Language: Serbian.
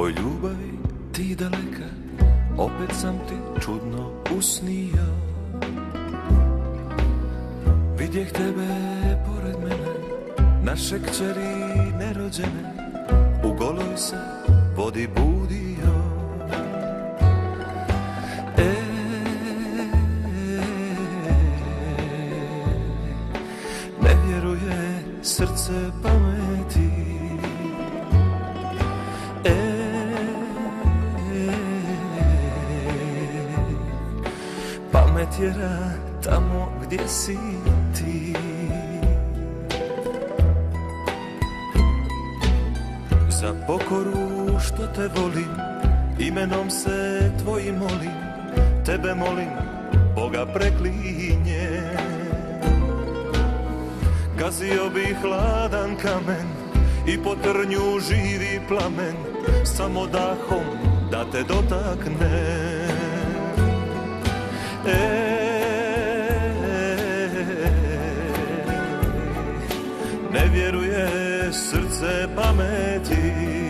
Oj ljubavi, ti daleka, opet sam ti čudno usnio. Vidjeh tebe pored mene, naše kćeri nerođene, u goloj se vodi budio. Ne vjeruje srce pameti. Pamet tjera tamo gdje si ti. Za pokoru što te volim, imenom se tvojim molim, tebe molim, Boga preklinje. Gazio bi hladan kamen i po trnju živi plamen, samo dahom da te dotakne. Ne vjeruje srce pameti.